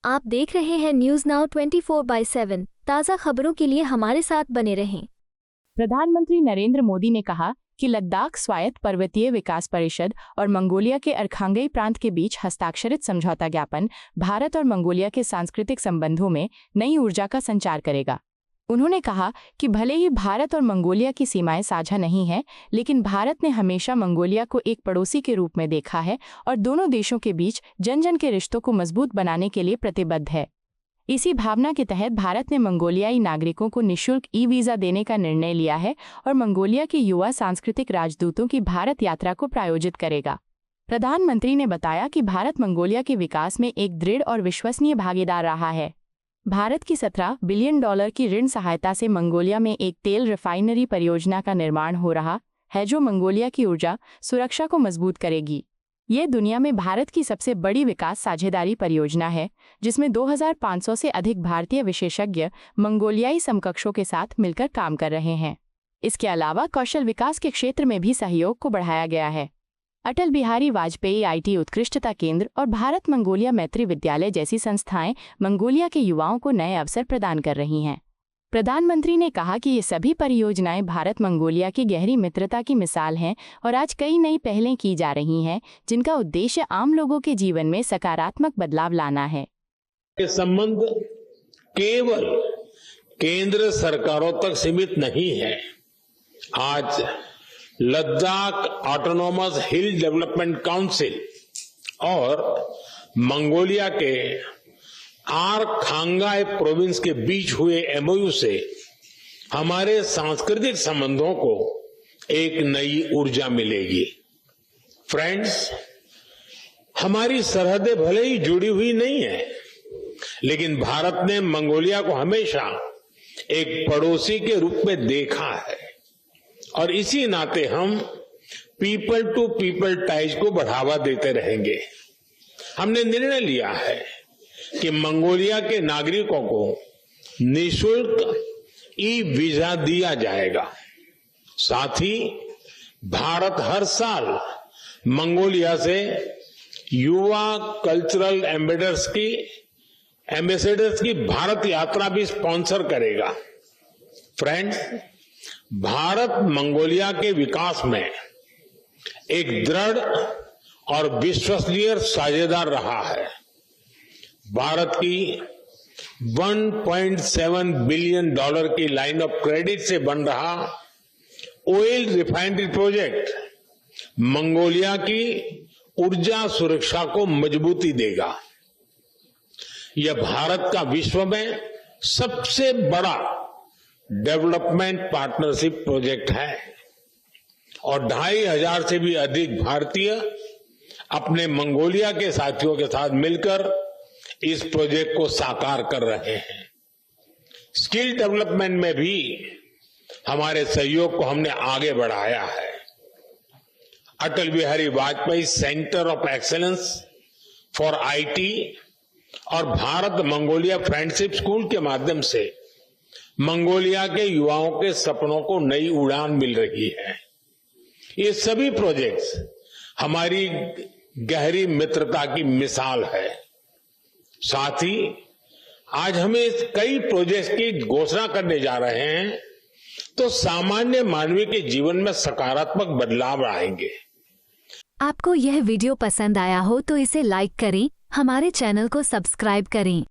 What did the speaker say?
आप देख रहे हैं न्यूज नाउ 24/7। ताज़ा खबरों के लिए हमारे साथ बने रहें। प्रधानमंत्री नरेंद्र मोदी ने कहा कि लद्दाख स्वायत्त पर्वतीय विकास परिषद और मंगोलिया के अरखांगई प्रांत के बीच हस्ताक्षरित समझौता ज्ञापन भारत और मंगोलिया के सांस्कृतिक संबंधों में नई ऊर्जा का संचार करेगा। उन्होंने कहा कि भले ही भारत और मंगोलिया की सीमाएं साझा नहीं हैं, लेकिन भारत ने हमेशा मंगोलिया को एक पड़ोसी के रूप में देखा है और दोनों देशों के बीच जन जन के रिश्तों को मजबूत बनाने के लिए प्रतिबद्ध है। इसी भावना के तहत भारत ने मंगोलियाई नागरिकों को निःशुल्क ई-वीज़ा देने का निर्णय लिया है और मंगोलिया के युवा सांस्कृतिक राजदूतों की भारत यात्रा को प्रायोजित करेगा। प्रधानमंत्री ने बताया कि भारत मंगोलिया के विकास में एक दृढ़ और विश्वसनीय भागीदार रहा है। भारत की 17 बिलियन डॉलर की ऋण सहायता से मंगोलिया में एक तेल रिफाइनरी परियोजना का निर्माण हो रहा है, जो मंगोलिया की ऊर्जा सुरक्षा को मजबूत करेगी। ये दुनिया में भारत की सबसे बड़ी विकास साझेदारी परियोजना है, जिसमें 2500 से अधिक भारतीय विशेषज्ञ मंगोलियाई समकक्षों के साथ मिलकर काम कर रहे हैं। इसके अलावा कौशल विकास के क्षेत्र में भी सहयोग को बढ़ाया गया है। अटल बिहारी वाजपेयी आईटी उत्कृष्टता केंद्र और भारत मंगोलिया मैत्री विद्यालय जैसी संस्थाएं मंगोलिया के युवाओं को नए अवसर प्रदान कर रही हैं। प्रधानमंत्री ने कहा कि ये सभी परियोजनाएं भारत मंगोलिया की गहरी मित्रता की मिसाल हैं और आज कई नई पहलें की जा रही हैं, जिनका उद्देश्य आम लोगों के जीवन में सकारात्मक बदलाव लाना है। ये संबंध केवल केंद्र सरकारों तक सीमित नहीं है। आज लद्दाख ऑटोनोमस हिल डेवलपमेंट काउंसिल और मंगोलिया के आरखांगाई प्रोविंस के बीच हुए एमओयू से हमारे सांस्कृतिक संबंधों को एक नई ऊर्जा मिलेगी। फ्रेंड्स, हमारी सरहदें भले ही जुड़ी हुई नहीं है, लेकिन भारत ने मंगोलिया को हमेशा एक पड़ोसी के रूप में देखा है और इसी नाते हम पीपल टू पीपल टाइज को बढ़ावा देते रहेंगे। हमने निर्णय लिया है कि मंगोलिया के नागरिकों को निःशुल्क ई-वीजा दिया जाएगा। साथ ही भारत हर साल मंगोलिया से युवा कल्चरल एम्बेसडर्स की भारत यात्रा भी स्पॉन्सर करेगा। फ्रेंड्स, भारत मंगोलिया के विकास में एक दृढ़ और विश्वसनीय साझेदार रहा है। भारत की 1.7 बिलियन डॉलर की लाइन ऑफ क्रेडिट से बन रहा ऑयल रिफाइनरी प्रोजेक्ट मंगोलिया की ऊर्जा सुरक्षा को मजबूती देगा। यह भारत का विश्व में सबसे बड़ा डेवलपमेंट पार्टनरशिप प्रोजेक्ट है और 2500 से भी अधिक भारतीय अपने मंगोलिया के साथियों के साथ मिलकर इस प्रोजेक्ट को साकार कर रहे हैं। स्किल डेवलपमेंट में भी हमारे सहयोग को हमने आगे बढ़ाया है। Atal Bihari Vajpayee centre of excellence for IT और भारत मंगोलिया फ्रेंडशिप स्कूल के माध्यम से मंगोलिया के युवाओं के सपनों को नई उड़ान मिल रही है। ये सभी प्रोजेक्ट्स हमारी गहरी मित्रता की मिसाल है। साथ ही आज हमें कई प्रोजेक्ट्स की घोषणा करने जा रहे हैं, तो सामान्य मानवीय के जीवन में सकारात्मक बदलाव आएंगे। आपको यह वीडियो पसंद आया हो तो इसे लाइक करें, हमारे चैनल को सब्सक्राइब करें